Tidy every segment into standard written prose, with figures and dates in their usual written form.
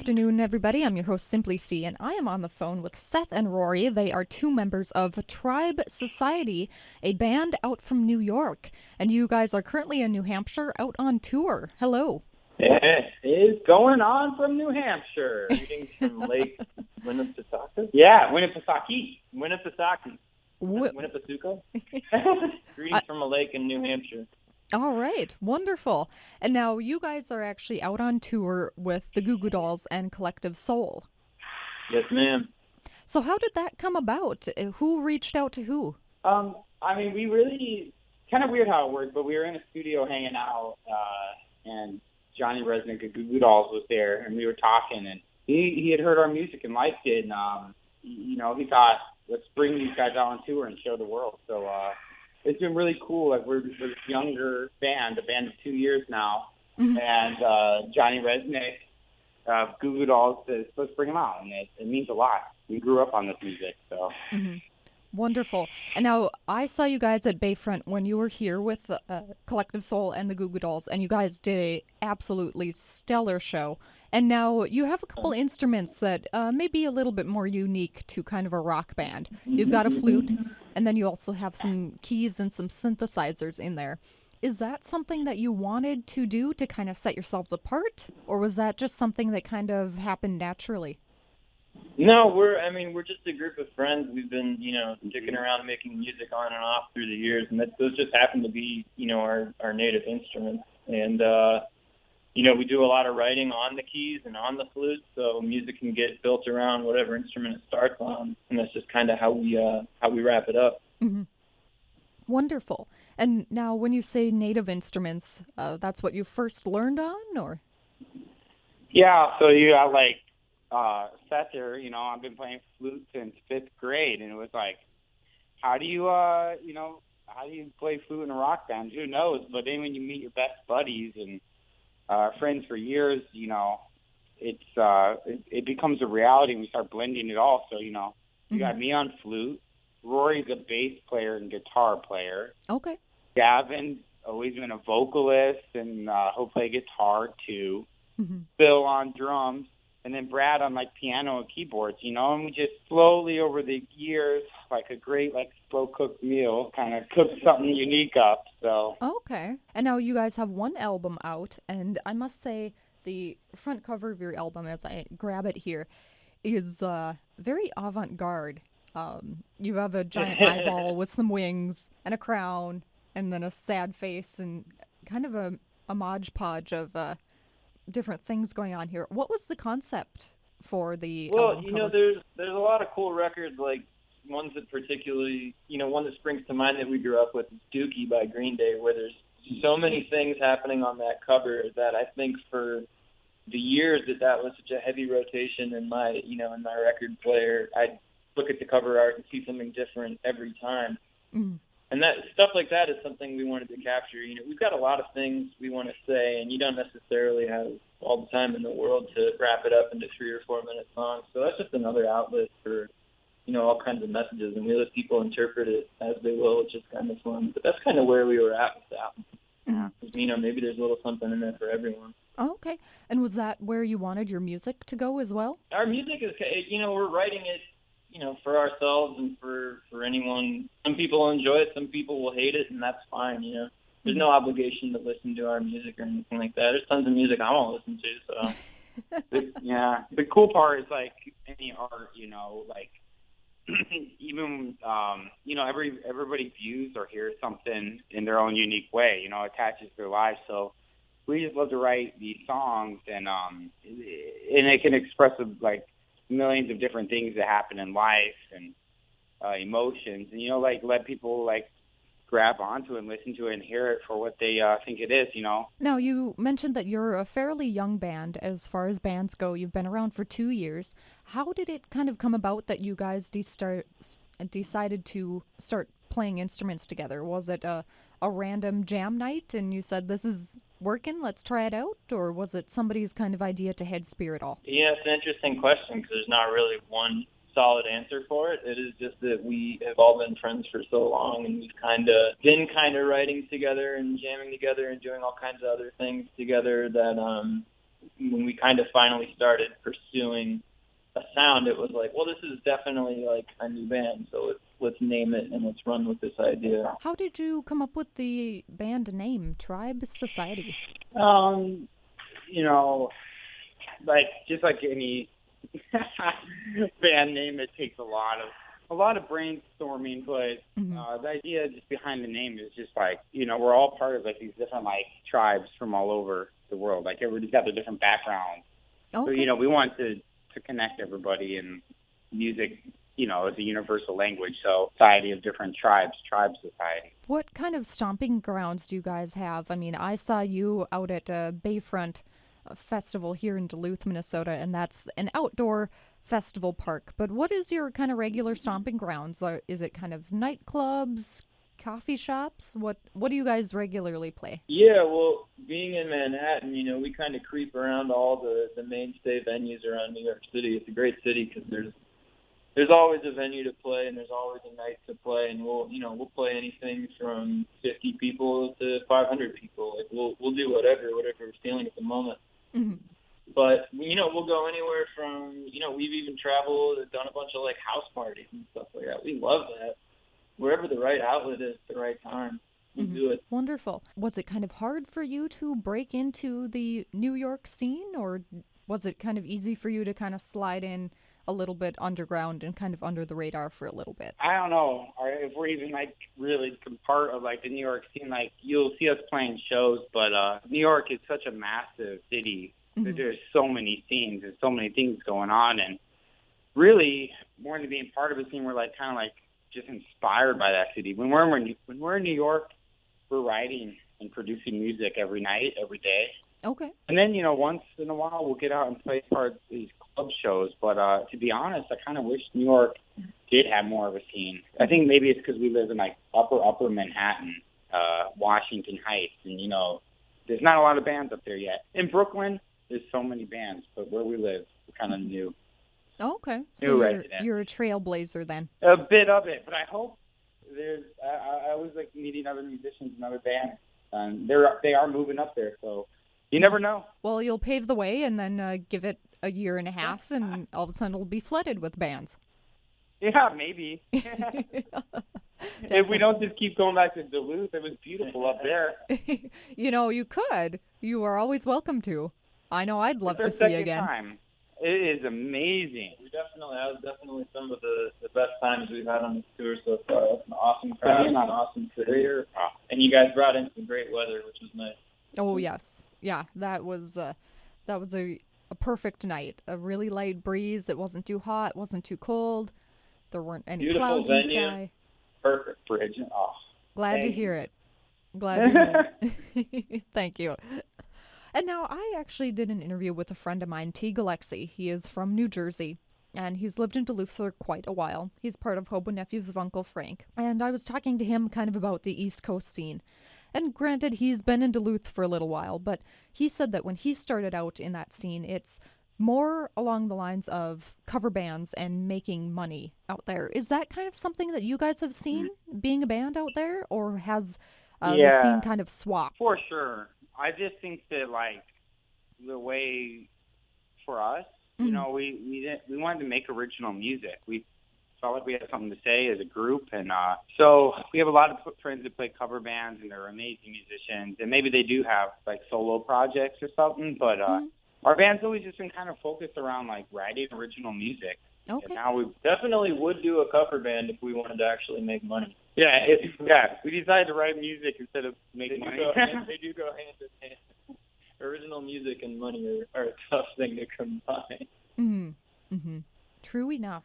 Afternoon, everybody. I'm your host, Simply C, and I am on the phone with Seth and Rory. They are two members of Tribe Society, a band out from New York. And you guys are currently in New Hampshire out on tour. Hello. It is going on from New Hampshire. Greetings from Lake Winnipesaukee? Yeah, Winnipesaukee. Winnipisuko? Greetings from a lake in New Hampshire. All right, wonderful. And now you guys are actually out on tour with the Googoo Dolls and Collective Soul. Yes, ma'am. So how did that come about? Who reached out to who? We really, kind of weird how it worked, but we were in a studio hanging out, and Johnny Resnick of Googoo Dolls was there, and we were talking, and he had heard our music and liked it, and, he thought, let's bring these guys out on tour and show the world. So, it's been really cool. Like, we're this younger band, a band of 2 years now, and Johnny Resnick of Googoo Dolls says, let's bring them out, and it means a lot. We grew up on this music, so. Mm-hmm. Wonderful. And now I saw you guys at Bayfront when you were here with Collective Soul and the Googoo Dolls, and you guys did a absolutely stellar show. And now you have a couple instruments that may be a little bit more unique to kind of a rock band. You've got a flute, and then you also have some keys and some synthesizers in there. Is that something that you wanted to do to kind of set yourselves apart, or was that just something that kind of happened naturally? No, we're just a group of friends. We've been, sticking around making music on and off through the years, and those just happen to be, our native instruments. And, we do a lot of writing on the keys and on the flute, so music can get built around whatever instrument it starts on, and that's just kind of how we wrap it up. Mm-hmm. Wonderful. And now when you say native instruments, that's what you first learned on, or? Yeah, so you got, Seth here, I've been playing flute since 5th grade, and it was like, how do you play flute in a rock band? Who knows? But then when you meet your best buddies and friends for years, it becomes a reality, and we start blending it all. So, you got me on flute. Rory's a bass player and guitar player. Okay. Gavin's always been a vocalist, and he'll play guitar too. Mm-hmm. Bill on drums. And then Brad on piano and keyboards, and we just slowly over the years, like a great slow cooked meal, kind of cook something unique up. So okay. And now you guys have one album out, and I must say the front cover of your album, as I grab it here, is very avant-garde. You have a giant eyeball with some wings and a crown, and then a sad face, and kind of a modge podge of different things going on here. What was the concept for the album cover? There's a lot of cool records, like ones that particularly, one that springs to mind that we grew up with is Dookie by Green Day, where there's so many things happening on that cover that I think for the years that was such a heavy rotation in my record player, I'd look at the cover art and see something different every time. Mm. And that stuff like that is something we wanted to capture. We've got a lot of things we want to say, and you don't necessarily have all the time in the world to wrap it up into 3 or 4 minute songs. So that's just another outlet for, all kinds of messages, and we let people interpret it as they will, which is kind of fun. But that's kind of where we were at with that. Mm-hmm. Maybe there's a little something in there for everyone. Oh, okay. And was that where you wanted your music to go as well? Our music is, we're writing it, for ourselves and for anyone. Some people will enjoy it, some people will hate it, and that's fine, There's no obligation to listen to our music or anything like that. There's tons of music I won't listen to, so. Yeah. The cool part is, any art, even, everybody views or hears something in their own unique way, attaches to their lives. So we just love to write these songs, and it can express, millions of different things that happen in life and emotions, and let people grab onto it and listen to it and hear it for what they think it is. Now, you mentioned that you're a fairly young band as far as bands go. You've been around for 2 years. How did it kind of come about that you guys decided to start playing instruments together? Was it a random jam night and you said, this is working, let's try it out? Or was it somebody's kind of idea to head spear it all? Yeah, it's an interesting question because there's not really one solid answer for it. It is just that we have all been friends for so long, and we've been writing together and jamming together and doing all kinds of other things together that when we kind of finally started pursuing a sound, it was like, well, this is definitely like a new band, so let's name it and let's run with this idea. How did you come up with the band name, Tribe Society? You know, like just like any band name, it takes a lot of brainstorming, but the idea just behind the name is just like, we're all part of like these different like tribes from all over the world. Like everybody's got their different backgrounds. Okay. So, we want to connect everybody, and music, is a universal language. So society of different tribes, Tribe Society. What kind of stomping grounds do you guys have? I mean, I saw you out at Bayfront Festival here in Duluth, Minnesota, and that's an outdoor festival park. But what is your kind of regular stomping grounds? Is it kind of nightclubs, coffee shops? What do you guys regularly play? Yeah, well, being in Manhattan, we kind of creep around all the mainstay venues around New York City. It's a great city because there's always a venue to play and there's always a night to play, and we'll play anything from 50 people to 500 people. Like we'll do whatever we're feeling at the moment. Mm-hmm. But we'll go anywhere from we've even traveled and done a bunch of like house parties and stuff like that. We love that. Wherever the right outlet is at the right time, we'll do it. Wonderful. Was it kind of hard for you to break into the New York scene, or was it kind of easy for you to kind of slide in a little bit underground and kind of under the radar for a little bit? I don't know, or if we're even like really part of like the New York scene. Like you'll see us playing shows, but New York is such a massive city. There's so many scenes and so many things going on, and really more than being part of a scene, we're like kind of like just inspired by that city. When we're in New York, we're writing and producing music every night, every day. Okay. And then, once in a while we'll get out and play part of these club shows. But to be honest, I kind of wish New York did have more of a scene. I think maybe it's because we live in like upper Manhattan, Washington Heights, and there's not a lot of bands up there yet. In Brooklyn, there's so many bands, but where we live, we're kind of new. Oh, okay. So you're a trailblazer then. A bit of it, but I hope I always like meeting other musicians and other bands, and they are moving up there, so you never know. Well, you'll pave the way and then give it a year and a half, and all of a sudden it'll be flooded with bands. Yeah, maybe. If we don't just keep going back to Duluth, it was beautiful up there. You could. You are always welcome to. I know I'd love to see you again. Time. It is amazing. That was definitely some of the best times we've had on this tour so far. It's an awesome crowd, an awesome career, and you guys brought in some great weather, which was nice. Oh yes, yeah, that was a perfect night. A really light breeze. It wasn't too hot, wasn't too cold. There weren't any beautiful clouds venue. in the sky. Perfect bridge. Glad to hear it. Glad to hear it. Thank you. And now I actually did an interview with a friend of mine, T. Galaxy. He is from New Jersey, and he's lived in Duluth for quite a while. He's part of Hobo Nephews of Uncle Frank. And I was talking to him kind of about the East Coast scene. And granted, he's been in Duluth for a little while, but he said that when he started out in that scene, it's more along the lines of cover bands and making money out there. Is that kind of something that you guys have seen, being a band out there, or has the scene kind of swapped? For sure. I just think that, like, the way for us, we wanted to make original music. We felt like we had something to say as a group, and so we have a lot of friends that play cover bands, and they're amazing musicians, and maybe they do have, like, solo projects or something, but our band's always just been kind of focused around, like, writing original music. Okay. And now we definitely would do a cover band if we wanted to actually make money. Yeah, we decided to write music instead of making money. They do go hand in hand. Original music and money are a tough thing to combine. True enough.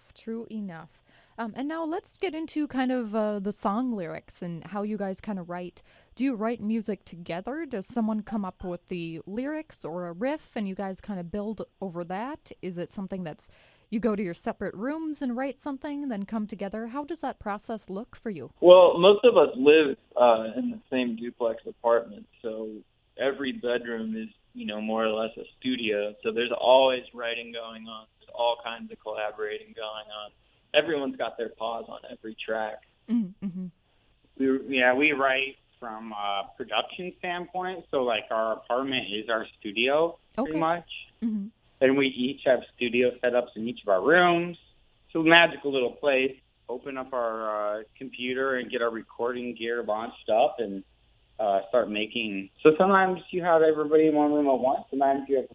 And now let's get into kind of the song lyrics and how you guys kind of write. Do you write music together? Does someone come up with the lyrics or a riff and you guys kind of build over that? Is it something that's you go to your separate rooms and write something, then come together? How does that process look for you? Well, most of us live in the same duplex apartment, so every bedroom is, more or less a studio. So there's always writing going on. There's all kinds of collaborating going on. Everyone's got their paws on every track. Mm-hmm. We write from a production standpoint. So, like, our apartment is our studio, pretty much. Mm-hmm. And we each have studio setups in each of our rooms. It's a magical little place. Open up our computer and get our recording gear launched up and start making. So sometimes you have everybody in one room at once. Sometimes you have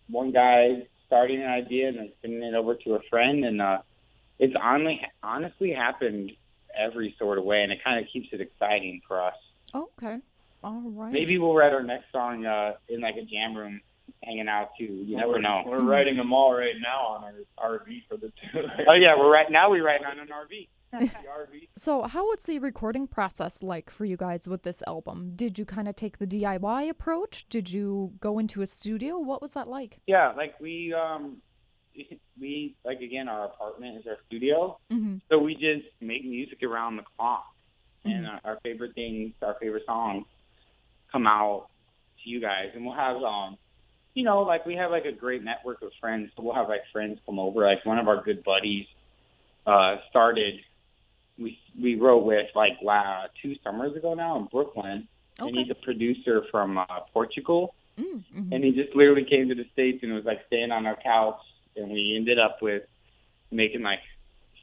one guy starting an idea and then sending it over to a friend. And it's honestly happened every sort of way, and it kind of keeps it exciting for us. Okay. All right. Maybe we'll write our next song in like a jam room, hanging out too. You never know. We're writing them all right now on our RV for the tour. Oh yeah, we're writing on an RV. The RV. So how was the recording process like for you guys with this album? Did you kind of take the DIY approach? Did you go into a studio? What was that like? Yeah, like we like, again, our apartment is our studio, so we just make music around the clock, and our favorite things, our favorite songs come out to you guys, and we'll have like we have like a great network of friends, so we'll have like friends come over. Like one of our good buddies we wrote with like 2 summers ago now in Brooklyn, and he's a producer from Portugal, and he just literally came to the States and was like staying on our couch, and we ended up with making like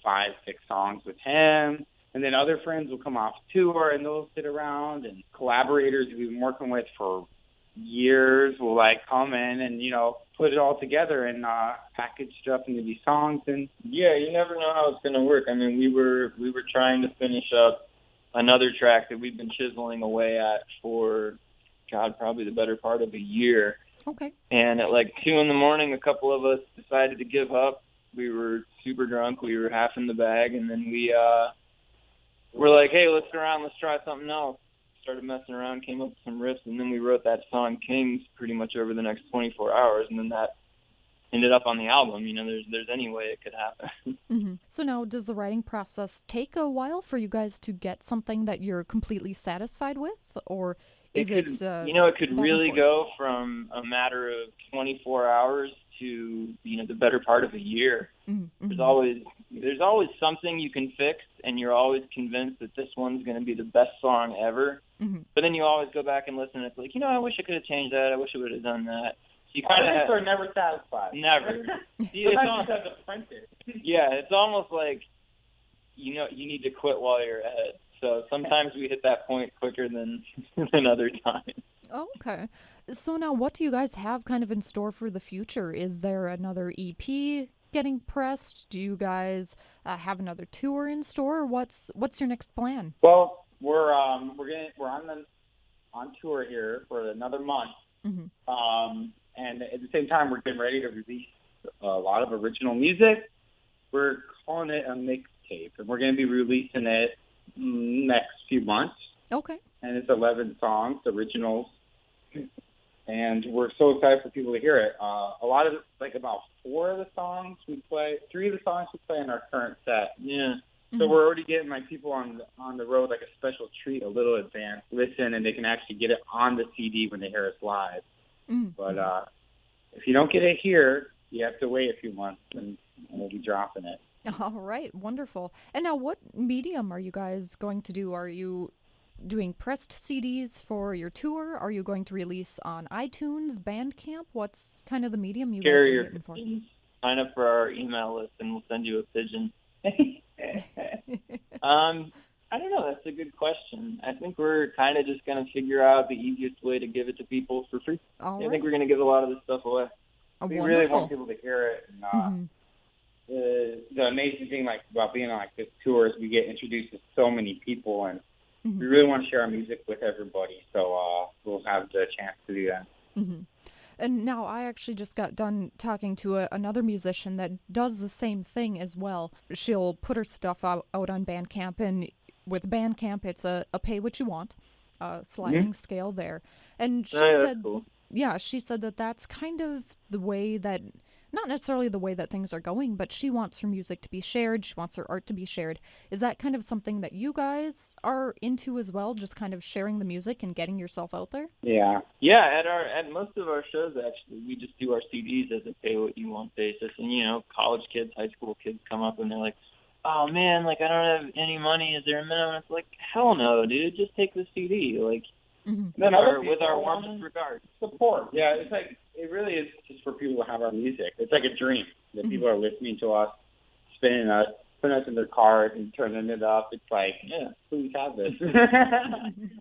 5-6 songs with him. And then other friends will come off tour and they'll sit around, and collaborators we've been working with for years will like come in and, put it all together and package stuff into these songs. And yeah, you never know how it's going to work. I mean, we were trying to finish up another track that we've been chiseling away at for, probably the better part of a year. Okay. And at like 2 a.m, a couple of us decided to give up. We were super drunk. We were half in the bag. And then we were like, hey, let's go around. Let's try something else. Started messing around, came up with some riffs, and then we wrote that song Kings pretty much over the next 24 hours. And then that ended up on the album. There's any way it could happen. So now, does the writing process take a while for you guys to get something that you're completely satisfied with? Or is it it could really go from a matter of 24 hours to, the better part of a year. There's always something you can fix, and you're always convinced that this one's going to be the best song ever. But then you always go back and listen, and it's like, I wish I could have changed that. I wish I would have done that. So you kind of are never satisfied. Never. Yeah, it's almost like, you need to quit while you're ahead. So sometimes we hit that point quicker than other times. Okay. So now what do you guys have kind of in store for the future? Is there another EP getting pressed? Do you guys have another tour in store? What's your next plan? Well, we're on tour here for another month. And at the same time, we're getting ready to release a lot of original music. We're calling it a mixtape, and we're going to be releasing it next few months. Okay. And it's 11 songs, originals. And we're so excited for people to hear it. A lot of, about 4 of the songs we play, 3 of the songs we play in our current set. Yeah. So we're already getting people on the road like a special treat, a little advanced listen, and they can actually get it on the CD when they hear us live. But if you don't get it here, you have to wait a few months, and we'll be dropping it. All right, wonderful. And now what medium are you guys going to do? Are you doing pressed CDs for your tour? Are you going to release on iTunes, Bandcamp? What's kind of the medium you guys are looking for? Sign up for our email list, and we'll send you a pigeon. I don't know. That's a good question. I think we're kind of just going to figure out the easiest way to give it to people for free. I think we're going to give a lot of this stuff away. We really want people to hear it. And, the amazing thing about being on this tour is we get introduced to so many people, and we really want to share our music with everybody. So we'll have the chance to do that. And now I actually just got done talking to another musician that does the same thing as well. She'll put her stuff out on Bandcamp, and with Bandcamp, it's a pay what you want, sliding scale there. And she said, cool. Yeah, she said that that's kind of the way that, not necessarily the way that things are going, but she wants her music to be shared. She wants her art to be shared. Is that kind of something that you guys are into as well, just kind of sharing the music and getting yourself out there? Yeah. Yeah, at most of our shows, actually, we just do our CDs as a pay-what-you-want basis. And, college kids, high school kids come up and they're like, oh man, like I don't have any money. Is there a minimum? It's like, hell no, dude. Just take the CD. Like, with our warmest regards. Support. Yeah, it's like, it really is just for people to have our music. It's like a dream that people are listening to us, spinning us, putting us in their cars and turning it up. It's like, yeah, please have this.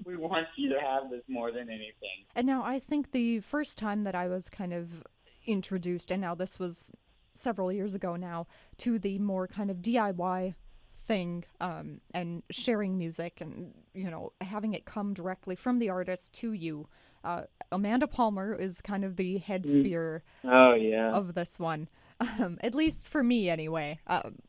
We want you to have this more than anything. And now I think the first time that I was kind of introduced, and now this was several years ago now, to the more kind of DIY thing, and sharing music and, you know, having it come directly from the artist to you. Amanda Palmer is kind of the head spear of this one, at least for me anyway.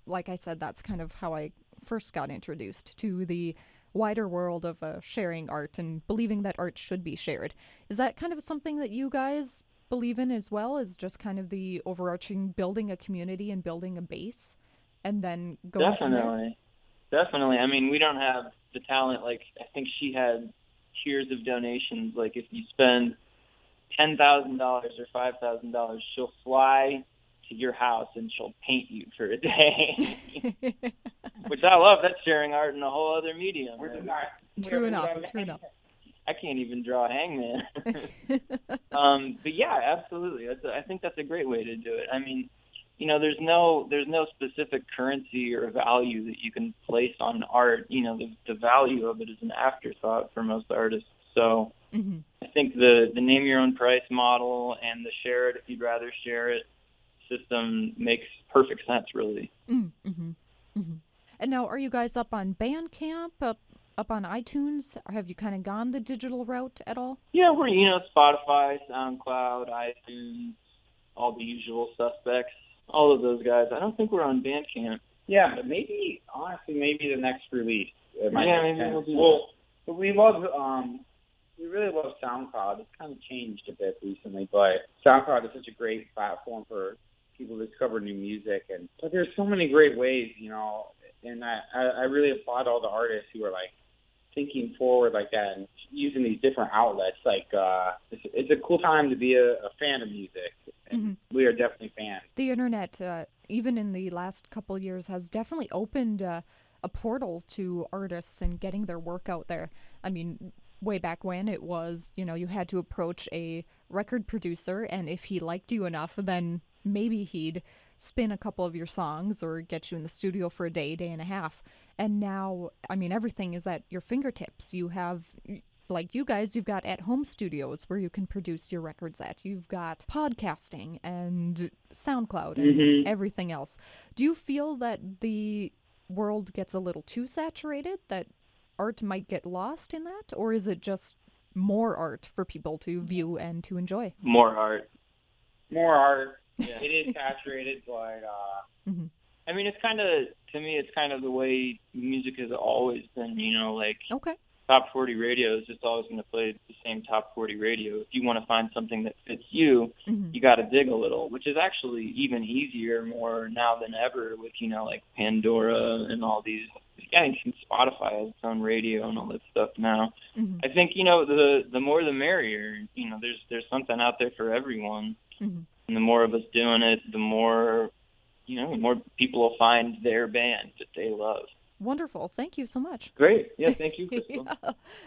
Like I said, that's kind of how I first got introduced to the wider world of sharing art and believing that art should be shared. Is that kind of something that you guys believe in as well, is just kind of the overarching building a community and building a base and then going from there? Definitely. I mean, we don't have the talent. Like, I think she had tiers of donations. Like, if you spend $10,000 or $5,000, she'll fly to your house and she'll paint you for a day. Which I love. That's sharing art in a whole other medium. True enough. I can't even draw a hangman. But yeah, absolutely. I think that's a great way to do it. I mean, you know, there's no specific currency or value that you can place on art. You know, the value of it is an afterthought for most artists. So I think the name your own price model and the share it if you'd rather share it system makes perfect sense, really. And now, are you guys up on Bandcamp, up on iTunes, or have you kind of gone the digital route at all? Yeah, we're, you know, Spotify, SoundCloud, iTunes, all the usual suspects, all of those guys. I don't think we're on Bandcamp. Yeah, but maybe, honestly, maybe the next release. Maybe we'll do that. But we really love SoundCloud. It's kind of changed a bit recently, but SoundCloud is such a great platform for people to discover new music. But there's so many great ways, you know, and I really applaud all the artists who are, like, thinking forward like that and using these different outlets. Like, it's a cool time to be a fan of music, and we are definitely fans. The internet, even in the last couple of years, has definitely opened a portal to artists and getting their work out there. I mean, way back when it was, you know, you had to approach a record producer, and if he liked you enough, then maybe he'd spin a couple of your songs or get you in the studio for a day and a half. And now, I mean, everything is at your fingertips. You have, like you guys, you've got at-home studios where you can produce your records at. You've got podcasting and SoundCloud and everything else. Do you feel that the world gets a little too saturated, that art might get lost in that? Or is it just more art for people to view and to enjoy? More art. Yeah. It is saturated, but I mean, it's kind of, to me, it's kind of the way music has always been, you know, like top 40 radio is just always going to play the same top 40 radio. If you want to find something that fits you, you got to dig a little, which is actually even easier more now than ever with, you know, like Pandora and all these. I think Spotify has its own radio and all that stuff now. I think, you know, the more the merrier. You know, there's something out there for everyone. And the more of us doing it, the more, you know, the more people will find their band that they love. Wonderful. Thank you so much. Great. Yeah, thank you, Crystal.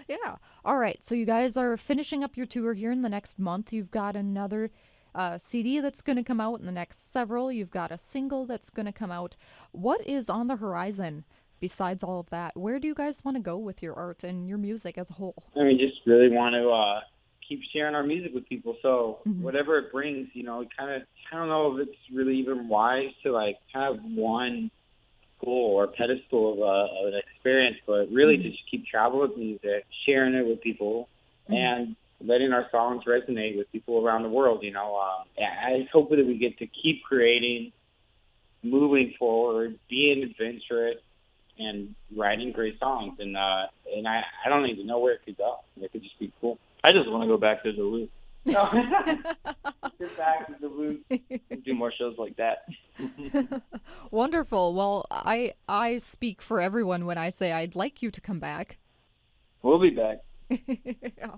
Yeah. All right. So you guys are finishing up your tour here in the next month. You've got another CD that's going to come out in the next several. You've got a single that's going to come out. What is on the horizon besides all of that? Where do you guys want to go with your art and your music as a whole? I mean, just really want to keep sharing our music with people. So whatever it brings, you know, kind of, I don't know if it's really even wise to, like, have one goal or pedestal of an experience, but really to just keep traveling with music, sharing it with people, and letting our songs resonate with people around the world. You know, I hope that we get to keep creating, moving forward, being adventurous, and writing great songs. And I don't even know where it could go. It could just be cool. I just want to go back to Duluth. No. Get back to Duluth. Do more shows like that. Wonderful. Well, I speak for everyone when I say I'd like you to come back. We'll be back.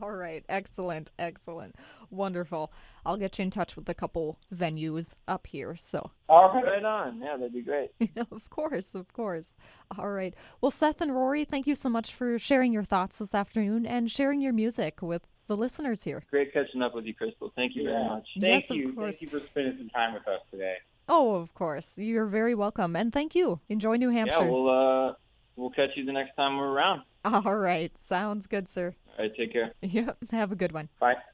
All right. Excellent. Excellent. Wonderful. I'll get you in touch with a couple venues up here. So, All right. Right on. Yeah, that'd be great. of course. Of course. All right. Well, Seth and Rory, thank you so much for sharing your thoughts this afternoon and sharing your music with the listeners here. Great catching up with you, Crystal. Thank you very much. Yes, Thank you. of course. Thank you for spending some time with us today. Oh, of course. You're very welcome. And thank you. Enjoy New Hampshire. Yeah, we'll catch you the next time we're around. All right. Sounds good, sir. All right, take care. Yep. Have a good one. Bye.